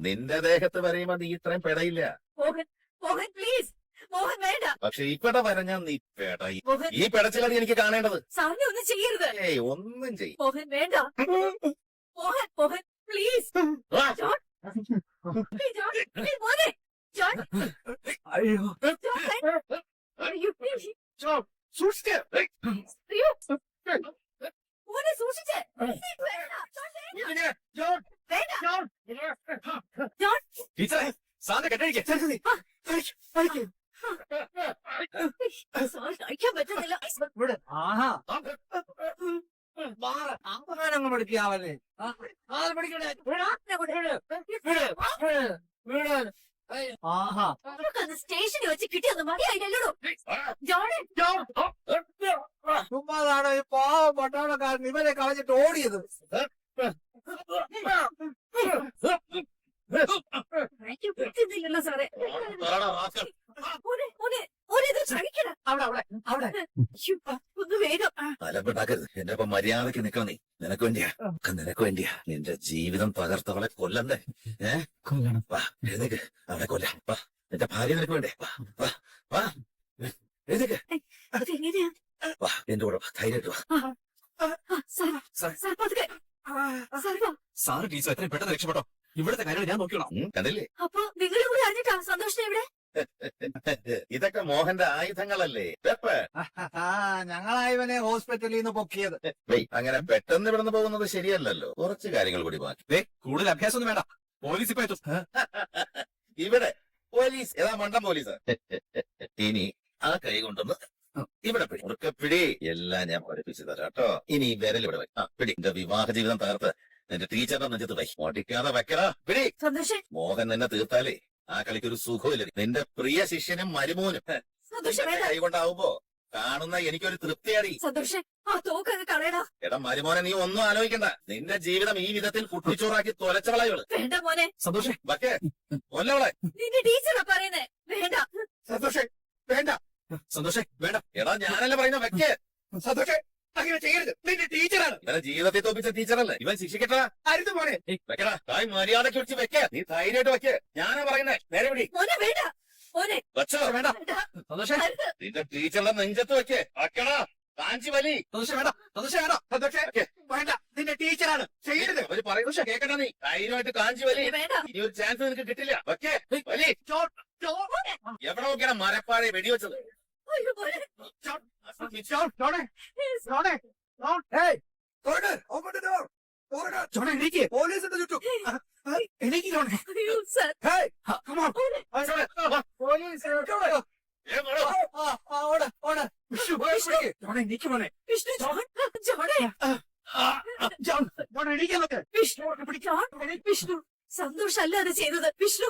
നിന്റെ ദേഹത്ത് വരയുമ്പോ നീ ഇത്രയും പെടയില്ല. മോഹൻ മോഹൻ പ്ലീസ് മോഹൻ വേണ്ട. പക്ഷെ ഈ പെട വരഞ്ഞാ നീ പെടയി. മോഹൻ ഈ പെടച്ചിലാണ് എനിക്ക് കാണേണ്ടത്. സാറിനെ ഒന്നും ചെയ്യരുത്. ഏയ് ഒന്നും ചെയ്യും. മോഹൻ വേണ്ട. Mohan Mohan please. John please John please മോനെ ജോൺ. അയ്യോ അയ്യോ പ്ലീസ് സൂക്ഷിച്ച്. അയ്യോ മോനെ സൂക്ഷിച്ച്. വേണ്ട ജോൺ വേണ്ട. ജോൺ ടീച്ചറെ സാറിന്റെ കെട്ടഴിക്ക്. സാർ കഴിക്കാൻ പറ്റുന്നില്ല. ആഹാ അങ്ങ് പഠിക്കാവല്ലേ ആഹാ സ്റ്റേഷനിൽ വെച്ച് കിട്ടിയൊന്നും മതിയായില്ലല്ലോ. ജോൺ ചുമ്മാതാണ് ഈ പാവം പട്ടാളക്കാരൻ ഇവരെ കളഞ്ഞിട്ട് ഓടിയത്. എനിക്ക് പറ്റുന്നില്ലല്ലോ സാറേ. ഇത് ക്ഷമിക്കണം. ഒന്ന് വേഗം. അലമ്പുണ്ടാക്കരുത്. എന്റെ ഒപ്പം മര്യാദക്ക് നിക്കണം നീ. നിനക്ക് വേണ്ടിയാ നിനക്ക് വേണ്ടിയാ. നിന്റെ ജീവിതം തകർത്തവളെ കൊല്ലണ്ടേ? കൊല്ലണം. വാ എഴുന്നേക്ക്. അവളെ കൊല്ലാം. വാ നിന്റെ ഭാര്യ നിനക്ക് വേണ്ടേ? വാ വാ വാ എഴുന്നേക്ക്. അതെങ്ങനെയാ? വാ എന്റെ കൂടെ വാ. ധൈര്യമായിട്ട് വാ. സാർ പതുക്കെ. സാർ വാ. സാറ് ടീച്ചർ എത്രയും പെട്ടെന്ന് രക്ഷപ്പെട്ടോ. ഇവിടുത്തെ കാര്യങ്ങൾ ഞാൻ നോക്കിയോളാം. കണ്ടില്ലേ? അപ്പൊ നിങ്ങളും കൂടി അറിഞ്ഞിട്ടാ സന്തോഷം എവിടെ? ഇതൊക്കെ മോഹന്റെ ആയുധങ്ങളല്ലേ? പെപ്പ് ഞങ്ങളായവനെ ഹോസ്പിറ്റലിൽ നിന്ന് പൊക്കിയത്. അങ്ങനെ പെട്ടെന്ന് ഇവിടുന്ന് പോകുന്നത് ശരിയല്ലല്ലോ. കുറച്ച് കാര്യങ്ങൾ കൂടി ബാക്കി. കൂടുതൽ അഭ്യാസമൊന്നും വേണ്ട. പോലീസ് ഇപ്പൊ എത്തും. ഇവിടെ പോലീസ് ഏതാ മണ്ടം പോലീസ്? ഇനി ആ കൈ കൊണ്ടൊന്ന് ഇവിടെ പിടി. ഉറക്കെ പിടി. എല്ലാം ഞാൻ പഠിപ്പിച്ചു തരാം കേട്ടോ. ഇനി ഈ വിരൽ ഇവിടെ വൈ. പിടി. എന്റെ വിവാഹ ജീവിതം തകർത്ത് നിന്റെ ടീച്ചറിന്റെ നെഞ്ചത്ത് വൈ. ഓടിക്കാതെ വെക്കടാ. പിടി. സന്തോഷം മോഹൻ നിന്നെ തീർത്താലേ ആ കളിക്കൊരു സുഖമില്ല. നിന്റെ പ്രിയ ശിഷ്യനും മരുമോനും സന്തോഷം വേണ്ട. കൈ കൊണ്ടാവുമ്പോ കാണുന്ന എനിക്കൊരു തൃപ്തിയാടി. സന്തോഷം ആ തോക്കങ്ങ് കളയടാ. എടാ മരുമോനെ നീ ഒന്നും ആലോചിക്കണ്ട. നിന്റെ ജീവിതം ഈ വിധത്തിൽ കുട്ടിച്ചോറാക്കി തൊലച്ചവളായവള്. വേണ്ട മോനെ. സന്തോഷേ വക്കേ കൊല്ലവളെ. നിന്റെ ടീച്ചറാ പറയുന്നേ. വേണ്ട സന്തോഷേ വേണ്ട. സന്തോഷേ വേണ്ട. എടാ ഞാനല്ല പറയുന്ന വെക്കേ. സന്തോഷേ അങ്ങനെ ചെയ്യരുത്. നിന്റെ ടീച്ചറാണ്. ഇവനെ ജീവിതത്തിൽ തോപ്പിച്ച ടീച്ചറല്ലേ? ഇവൻ ശിക്ഷിക്കട്ടാ. അരുത് മോനെ. വെക്കടാ. തായ് മര്യാദയ്ക്ക് വെച്ച് വെക്കേ. നീ ധൈര്യമായിട്ട് വെക്കേ. ഞാനാ പറയുന്നേ. നേരെ പിടി. മോനെ വേണ്ട. മോനെ വെച്ചോ. വേണ്ട. വേണ്ട. സന്തോഷേ നിന്റെ ടീച്ചറുടെ നെഞ്ചത്ത് വെക്കേ. വെക്കടാ. കാഞ്ചി വലി. സന്തോഷേ വേണ്ട. സന്തോഷേ വേണ്ട. സന്തോഷേ വേണ്ട. നിന്റെ ടീച്ചറാണ്. ചെയ്യരുത്. അവര് പറയുന്നത് കേക്കണ്ട നീ. ധൈര്യമായിട്ട് കാഞ്ചി വലി. വേണ്ട. ഇനി ഒരു ചാൻസ് നിനക്ക് കിട്ടില്ല. വെക്കേ വലി. എവിടെ നോക്കിയാണ് മരപ്പാടെ വെടിവെച്ചത്? അയ്യോ മോനെ. പോലീസിന്റെ ചുറ്റും എനിക്ക് അയ്യോ സാർ. വിഷ്ണു ജോൺ. ജോണേ വിഷ്ണു സന്തോഷല്ല അത് ചെയ്തത്. വിഷ്ണു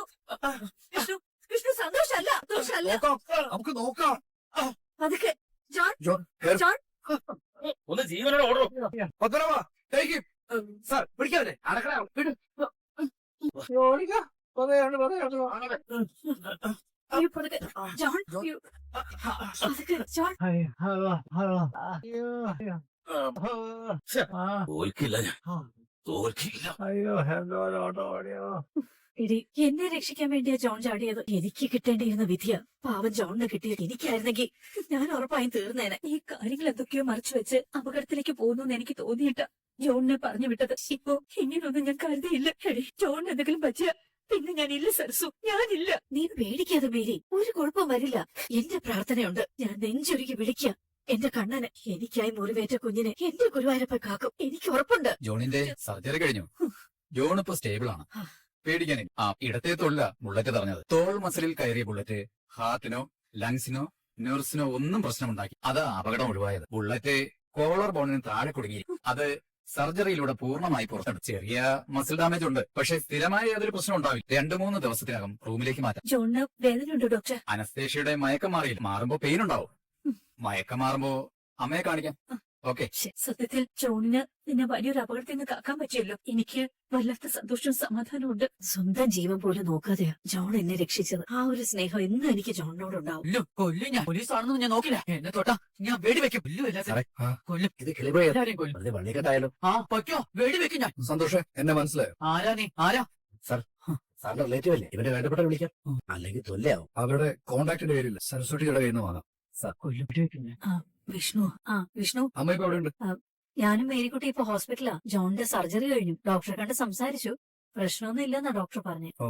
വിഷ്ണു വിഷ്ണു സന്തോഷല്ല. സന്തോഷല്ല. നമുക്ക് നോക്കാം. അതൊക്കെ ജോൺ ജോൺ ജോൺ ഒന്ന് ജീവനോട് ഓടോ. പത്തനവാ സാർ പിടിക്കാതെ അടക്കണ വിടും. അയ്യോ പതുക്കെ. ജോൺ അയ്യോ. പതുക്കെ ജോൺ. തോൽക്കില്ല ഞാൻ. തോൽക്കില്ല. എടി എന്നെ രക്ഷിക്കാൻ വേണ്ടിയാ ജോൺ ചാടിയത്. എനിക്ക് കിട്ടേണ്ടിയിരുന്ന വിധിയാ പാവം ജോണിന് കിട്ടിയത്. എനിക്കായിരുന്നെങ്കിൽ ഞാൻ ഉറപ്പായും തീർന്നേനെ. ഈ കാര്യങ്ങൾ എന്തൊക്കെയോ മറച്ചു വെച്ച് അപകടത്തിലേക്ക് പോകുന്നു എനിക്ക് തോന്നിയിട്ടാ ജോണിനെ പറഞ്ഞു വിട്ടത്. ഇപ്പൊ ഇങ്ങനൊന്നും ഞാൻ കരുതിയില്ല. എടി ജോണിന് എന്തെങ്കിലും പറ്റിയ പിന്നെ ഞാനില്ല സരസു. ഞാനില്ല. നീ പേടിക്കാതെ മേരി. ഒരു കുഴപ്പം വരില്ല. എന്റെ പ്രാർത്ഥനയുണ്ട്. ഞാൻ നെഞ്ചൊരുക്കി വിളിക്കുക എന്റെ കണ്ണന്. എനിക്കായി മുറിവേറ്റ കുഞ്ഞിനെ എന്റെ ഗുരുവായൂരപ്പ കാക്കും. എനിക്ക് ഉറപ്പുണ്ട്. ജോണിന്റെ സർജറി കഴിഞ്ഞു. ജോൺ ഇപ്പൊ സ്റ്റേബിൾ ആണ്. പേടിക്കാനില്ല. ആ ഇടത്തെ തോളില ബുള്ളറ്റ് തറഞ്ഞത്. തോൾ മസിലിൽ കയറിയ ബുള്ളറ്റ് ഹാർട്ടിനോ ലങ്സിനോ നെർസിനോ ഒന്നും പ്രശ്നമുണ്ടാക്കി. അത് അപകടം ഒഴിവായത്. ബുള്ളറ്റ് കോളർ ബോണിന് താഴെ കുടുങ്ങി. അത് സർജറിയിലൂടെ പൂർണ്ണമായി പുറത്തെടുത്തു. ചെറിയ മസിൽ ഡാമേജ് ഉണ്ട്. പക്ഷെ സ്ഥിരമായ യാതൊരു പ്രശ്നം ഉണ്ടാവില്ല. 2-3 ദിവസത്തിനകം റൂമിലേക്ക് മാറ്റാം. ജോണിന് വേദനയുണ്ടോ ഡോക്ടർ? അനസ്തേഷ്യയുടെ മയക്കം മാറിയില്ല. മാറുമ്പോ പെയിൻ ഉണ്ടാവും. മയക്കം മാറുമ്പോ അമ്മയെ കാണിക്കാം. ഓക്കെ. സത്യത്തിൽ ജോണിന് നിന്നെ വലിയൊരു അപകടത്തിൽ നിന്ന് കാക്കാൻ പറ്റിയല്ലോ. എനിക്ക് വല്ലാത്ത സന്തോഷവും സമാധാനവും ഉണ്ട്. സ്വന്തം ജീവൻ പോലും നോക്കാതെയാ ജോൺ എന്നെ രക്ഷിച്ചത്. ആ ഒരു സ്നേഹം എന്നും എനിക്ക് ജോണിനോടുണ്ടാവും. കൊല്ലും ഞാൻ. പോലീസ് ആണെന്ന് ഞാൻ നോക്കില്ല. എന്നെ തൊട്ടാ ഞാൻ വെടിവെക്കും. കൊല്ലും. ഇത് കൊല്ലും. വള്ളിക്കെട്ടായാലും ആ പറ്റോ വെടിവെക്കും ഞാൻ. സന്തോഷം. എന്നെ മനസ്സിലായോ? ആരാ നീ? ആരാ? സർ സാറിന്റെ റിലേറ്റീവ് അല്ലേ, ഇവന്റെ വേണ്ടപ്പെട്ട വിളിക്കാം, അല്ലെങ്കിൽ തൊല്ലയാവും. അവരുടെ കോണ്ടാക്ടിന്റെ പേരില്ല, സരസ്വതിയുടെ കയ്യിൽ നിന്ന് വാങ്ങാം. വിഷ്ണു വിഷ്ണു, അമ്മ ഇപ്പൊ അവിടെ ഉണ്ട്. ഞാനും മേരിക്കുട്ടി ഇപ്പൊ ഹോസ്പിറ്റലാ. ജോണിന്റെ സർജറി കഴിഞ്ഞു. ഡോക്ടറെ കണ്ട് സംസാരിച്ചു. പ്രശ്നമൊന്നും ഇല്ലെന്നാ ഡോക്ടർ പറഞ്ഞു. ഓ.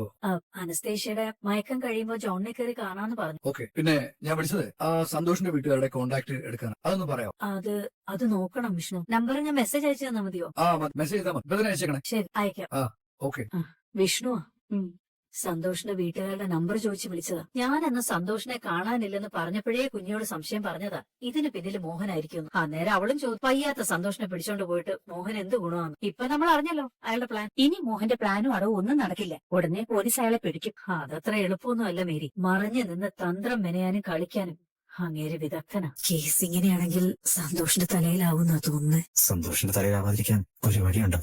അനസ്തേഷ്യയുടെ മയക്കം കഴിയുമ്പോ ജോണിനെ കയറി കാണാന്ന് പറഞ്ഞു. ഓക്കെ, പിന്നെ ഞാൻ വിളിച്ചത് ആ സന്തോഷിന്റെ വീട്ടുകാരുടെ കോണ്ടാക്ട് എടുക്കാൻ, അതൊന്ന് പറയാം. അത് നോക്കണം വിഷ്ണു. നമ്പർ ഞാൻ മെസ്സേജ് അയച്ചു തന്നാ മതിയോ? മെസ്സേജ് ചെയ്താൽ മതി, ഇപ്പൊ തന്നെ അയച്ചേക്കണേ. ശരി, അയക്കാം. ഓക്കെ. വിഷ്ണു, സന്തോഷിന്റെ വീട്ടുകാരുടെ നമ്പർ ചോദിച്ചു വിളിച്ചതാ. ഞാൻ അന്ന് സന്തോഷിനെ കാണാനില്ലെന്ന് പറഞ്ഞപ്പോഴേ കുഞ്ഞോട് സംശയം പറഞ്ഞതാ ഇതിന് പിന്നിൽ മോഹനായിരിക്കും. അന്നേരം അവളും ചോദിച്ചു, വയ്യാത്ത സന്തോഷിനെ പിടിച്ചോണ്ട് പോയിട്ട് മോഹൻ എന്ത് ഗുണമാന്ന്. ഇപ്പൊ നമ്മൾ അറിഞ്ഞല്ലോ അയാളുടെ പ്ലാൻ. ഇനി മോഹന്റെ പ്ലാനും അടവും ഒന്നും നടക്കില്ല. ഉടനെ പോലീസ് അയാളെ പിടിക്കും. അതത്ര എളുപ്പമൊന്നും അല്ല മേരി. മറഞ്ഞു നിന്ന് തന്ത്രം മെനയാനും കളിക്കാനും അങ്ങേര് വിദഗ്ധനാ. കേസ് ഇങ്ങനെയാണെങ്കിൽ സന്തോഷിന്റെ തലയിലാവുന്നാ തോന്നുന്നേ. സന്തോഷിന്റെ തലയിലാവാതിരിക്കാൻ ഒരു വഴിയുണ്ട്.